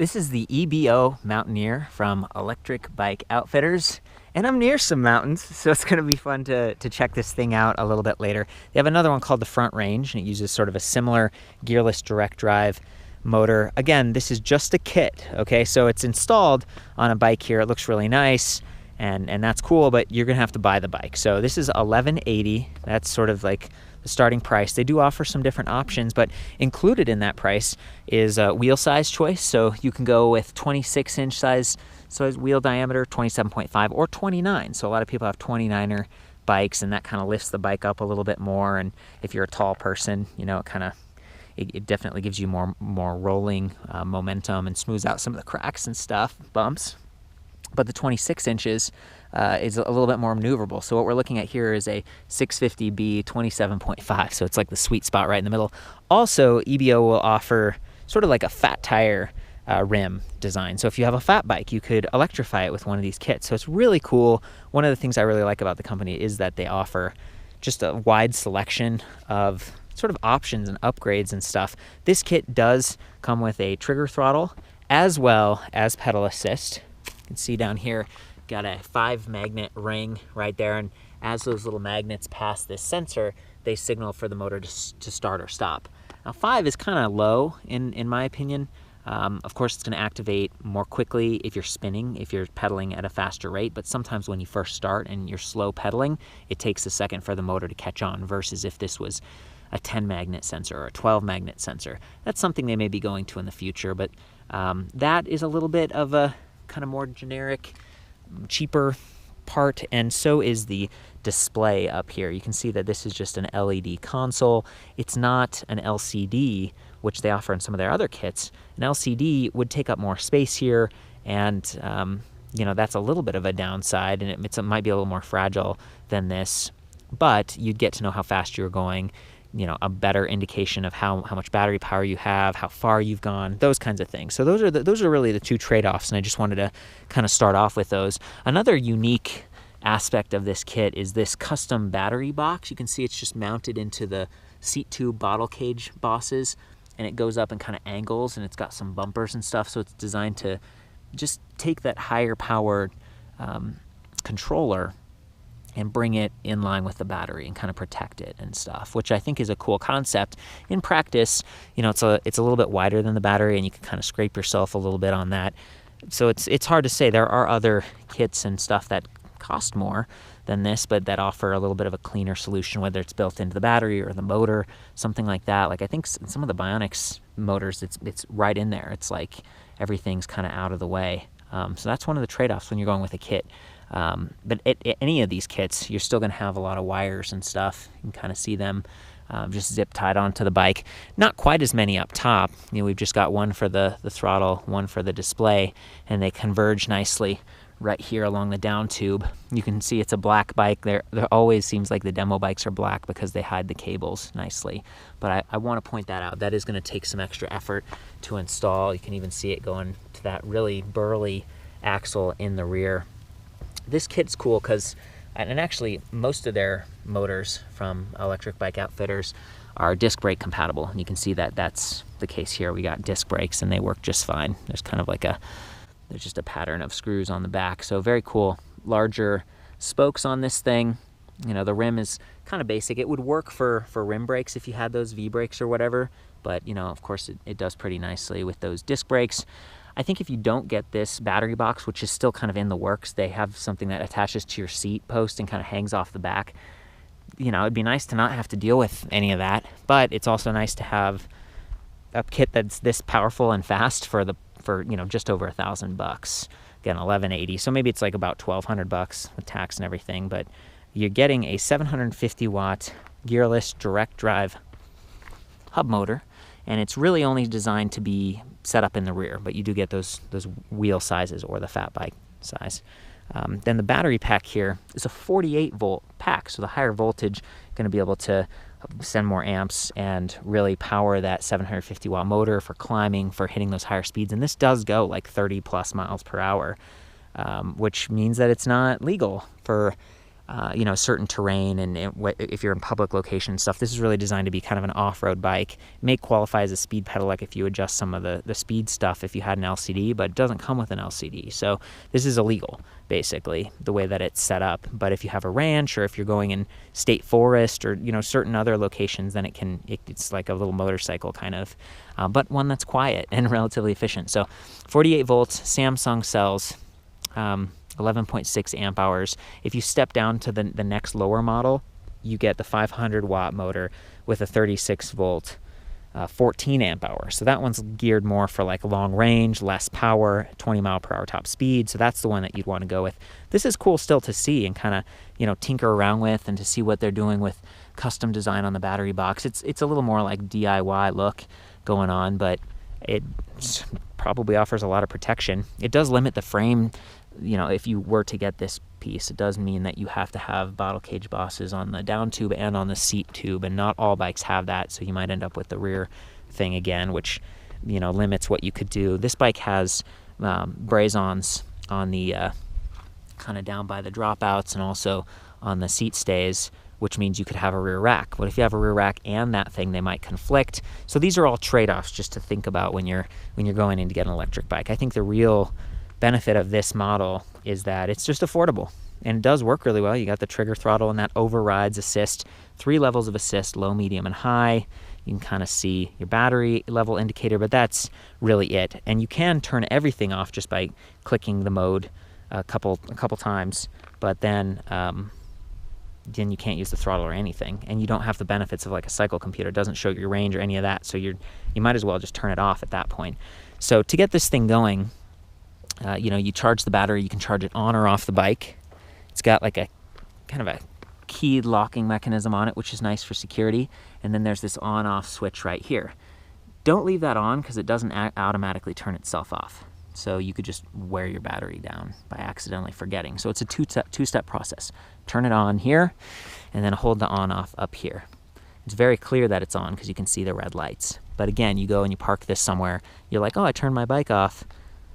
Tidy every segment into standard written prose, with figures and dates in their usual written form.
This is the EBO Mountaineer from Electric Bike Outfitters, and I'm near some mountains, so it's going to be fun to check this thing out a little bit later. They have another one called the Front Range, and it uses sort of a similar gearless direct drive motor. Again, this is just a kit, okay? So it's installed on a bike here. It looks really nice, and that's cool, but you're going to have to buy the bike. So this is $1180. That's sort of like the starting price. They do offer some different options, but included in that price is a wheel size choice. So you can go with 26-inch size wheel diameter, 27.5, or 29. So a lot of people have 29er bikes, and that kind of lifts the bike up a little bit more. And if you're a tall person, you know, it definitely gives you more rolling momentum and smooths out some of the cracks and stuff, bumps. But the 26 inches is a little bit more maneuverable. So what we're looking at here is a 650B 27.5. So it's like the sweet spot right in the middle. Also, EBO will offer sort of like a fat tire rim design. So if you have a fat bike, you could electrify it with one of these kits. So it's really cool. One of the things I really like about the company is that they offer just a wide selection of sort of options and upgrades and stuff. This kit does come with a trigger throttle as well as pedal assist. You can see down here, got a 5-magnet ring right there, and as those little magnets pass this sensor, they signal for the motor to start or stop. Now 5 is kind of low in my opinion. Of course, it's going to activate more quickly if you're spinning, if you're pedaling at a faster rate, but sometimes when you first start and you're slow pedaling, it takes a second for the motor to catch on, versus if this was a 10-magnet sensor or a 12-magnet sensor. That's something they may be going to in the future, but that is a little bit of a kind of more generic, cheaper part, and so is the display up here. You can see that this is just an LED console. It's not an LCD, which they offer in some of their other kits. An LCD would take up more space here, and you know, that's a little bit of a downside, and it might be a little more fragile than this, but you'd get to know how fast you're going, you know, a better indication of how much battery power you have, how far you've gone, those kinds of things. So those are really the two trade-offs, and I just wanted to kind of start off with those. Another unique aspect of this kit is this custom battery box. You can see it's just mounted into the seat tube bottle cage bosses, and it goes up and kind of angles, and it's got some bumpers and stuff, so it's designed to just take that higher powered controller and bring it in line with the battery and kind of protect it and stuff, which I think is a cool concept. In practice, you know, it's a little bit wider than the battery, and you can kind of scrape yourself a little bit on that. So it's hard to say. There are other kits and stuff that cost more than this, but that offer a little bit of a cleaner solution, whether it's built into the battery or the motor, something like that. Like I think some of the Bionics motors, it's right in there. It's like everything's kind of out of the way. So that's one of the trade-offs when you're going with a kit. But any of these kits, you're still going to have a lot of wires and stuff. You can kind of see them just zip tied onto the bike. Not quite as many up top. You know, we've just got one for the throttle, one for the display, and they converge nicely right here along the down tube. You can see it's a black bike. There always seems like the demo bikes are black because they hide the cables nicely. But I want to point that out. That is going to take some extra effort to install. You can even see it going to that really burly axle in the rear. This kit's cool because, and actually most of their motors from Electric Bike Outfitters are disc brake compatible. And you can see that that's the case here. We got disc brakes and they work just fine. There's kind of like there's just a pattern of screws on the back. So very cool. Larger spokes on this thing. You know, the rim is kind of basic. It would work for rim brakes if you had those V brakes or whatever. But, you know, of course it does pretty nicely with those disc brakes. I think if you don't get this battery box, which is still kind of in the works, they have something that attaches to your seat post and kind of hangs off the back. You know, it'd be nice to not have to deal with any of that, but it's also nice to have a kit that's this powerful and fast for you know, just over $1,000. Again, $1180. So maybe it's like about $1,200 with tax and everything, but you're getting a 750 watt gearless direct drive hub motor, and it's really only designed to be set up in the rear, but you do get those wheel sizes or the fat bike size. Then the battery pack here is a 48 volt pack, so the higher voltage going to be able to send more amps and really power that 750 watt motor for climbing, for hitting those higher speeds. And this does go like 30 plus miles per hour, which means that it's not legal for you know, certain terrain, and if you're in public location and stuff. This is really designed to be kind of an off-road bike. It may qualify as a speed pedelec if you adjust some of the speed stuff if you had an LCD, but it doesn't come with an LCD. So this is illegal, basically, the way that it's set up. But if you have a ranch, or if you're going in state forest, or, you know, certain other locations, then it's like a little motorcycle kind of, but one that's quiet and relatively efficient. So 48 volts, Samsung cells, 11.6 amp hours. If you step down to the next lower model, you get the 500 watt motor with a 36 volt, 14 amp hours. So that one's geared more for like long range, less power, 20 mile per hour top speed. So that's the one that you'd want to go with. This is cool still to see and kind of, you know, tinker around with, and to see what they're doing with custom design on the battery box. It's a little more like DIY look going on, but it probably offers a lot of protection. It does limit the frame. You know, if you were to get this piece, it does mean that you have to have bottle cage bosses on the down tube and on the seat tube, and not all bikes have that, so you might end up with the rear thing again, which, you know, limits what you could do. This bike has braze-ons on the kind of down by the dropouts, and also on the seat stays, which means you could have a rear rack. But if you have a rear rack and that thing, they might conflict. So these are all trade-offs just to think about when you're going in to get an electric bike. I think the real benefit of this model is that it's just affordable, and it does work really well. You got the trigger throttle and that overrides assist, 3 levels of assist, low, medium, and high. You can kind of see your battery level indicator, but that's really it. And you can turn everything off just by clicking the mode a couple times, but then you can't use the throttle or anything, and you don't have the benefits of like a cycle computer. It doesn't show your range or any of that, so you might as well just turn it off at that point. So to get this thing going, you know, you charge the battery. You can charge it on or off the bike. It's got like a kind of a keyed locking mechanism on it, which is nice for security. And then there's this on-off switch right here. Don't leave that on, because it doesn't automatically turn itself off. So you could just wear your battery down by accidentally forgetting. So it's a two-step process. Turn it on here, and then hold the on-off up here. It's very clear that it's on because you can see the red lights. But again, you go and you park this somewhere. You're like, oh, I turned my bike off.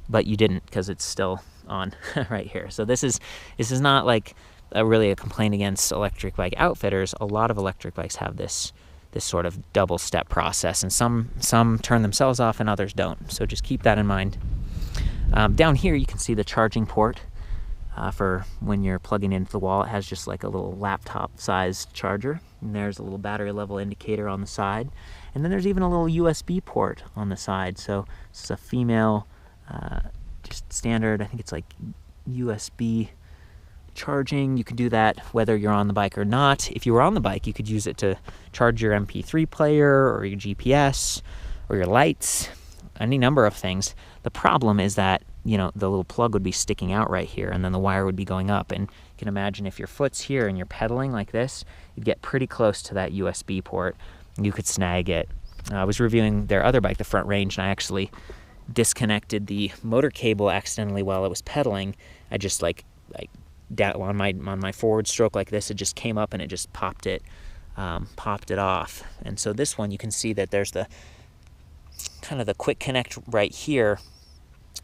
But you didn't, because it's still on right here. So this is not like really a complaint against electric bike outfitters. A lot of electric bikes have this sort of double step process, and some turn themselves off and others don't. So just keep that in mind. Down here you can see the charging port for when you're plugging into the wall. It has just like a little laptop sized charger, and there's a little battery level indicator on the side, and then there's even a little USB port on the side. So this is a female just standard, I think it's like USB charging. You can do that whether you're on the bike or not. If you were on the bike, you could use it to charge your MP3 player, or your GPS, or your lights, any number of things. The problem is that, you know, the little plug would be sticking out right here, and then the wire would be going up. And you can imagine if your foot's here and you're pedaling like this, you'd get pretty close to that USB port, and you could snag it. I was reviewing their other bike, the Front Range, and I actually disconnected the motor cable accidentally while I was pedaling. I just like down on my forward stroke like this, it just came up and it just popped it off. And so this one, you can see that there's the kind of the quick connect right here.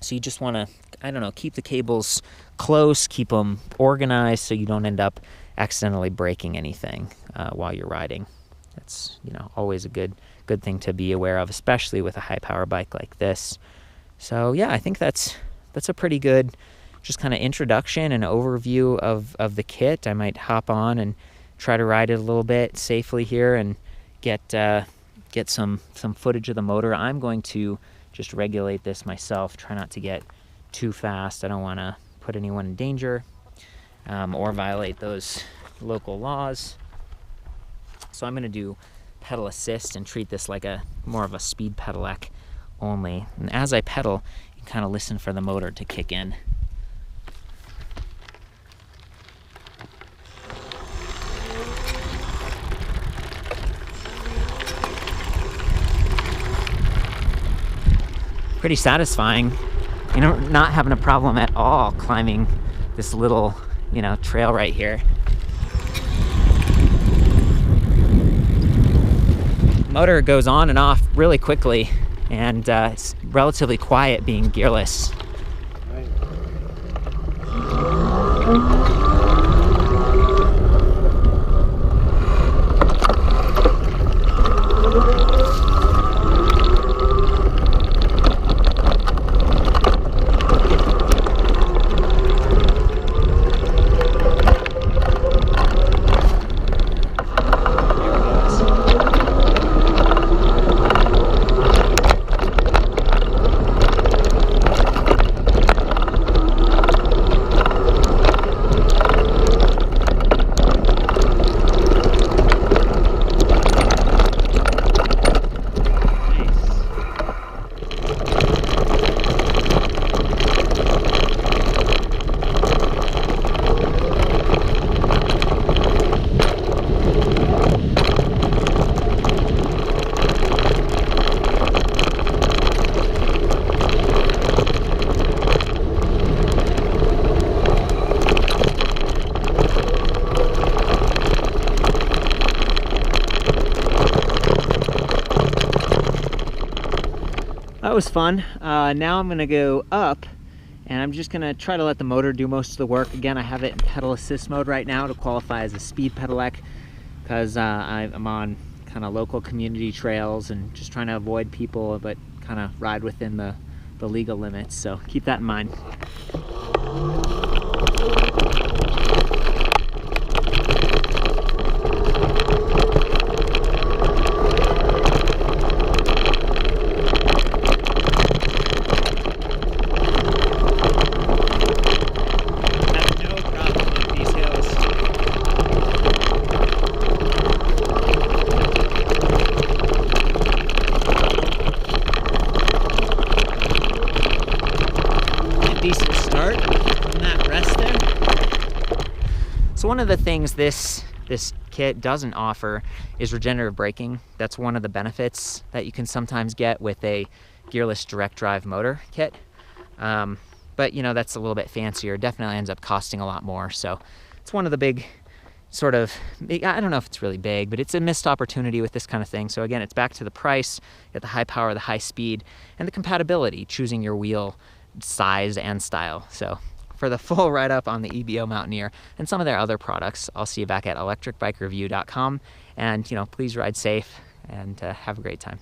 So you just want to, I don't know, keep the cables close, keep them organized, so you don't end up accidentally breaking anything while you're riding. That's, you know, always a good thing to be aware of, especially with a high power bike like this. So yeah, I think that's a pretty good just kind of introduction and overview of the kit. I might hop on and try to ride it a little bit safely here and get some footage of the motor. I'm going to just regulate this myself, try not to get too fast. I don't want to put anyone in danger or violate those local laws. So I'm going to do pedal assist and treat this like more of a speed pedelec only. And as I pedal, you can kind of listen for the motor to kick in. Pretty satisfying, you know, not having a problem at all climbing this little, you know, trail right here. Motor goes on and off really quickly, and it's relatively quiet being gearless. That was fun. Now I'm gonna go up, and I'm just gonna try to let the motor do most of the work. Again, I have it in pedal assist mode right now to qualify as a speed pedelec, because I'm on kind of local community trails and just trying to avoid people, but kind of ride within the legal limits. So keep that in mind. Decent start from that rest there. So one of the things this kit doesn't offer is regenerative braking. That's one of the benefits that you can sometimes get with a gearless direct drive motor kit. But you know, that's a little bit fancier. Definitely ends up costing a lot more. So it's one of the big sort of, I don't know if it's really big, but it's a missed opportunity with this kind of thing. So again, it's back to the price, you get the high power, the high speed, and the compatibility, choosing your wheel size and style. So for the full write-up on the EBO Mountaineer and some of their other products, I'll see you back at ElectricBikeReview.com. And you know, please ride safe and have a great time.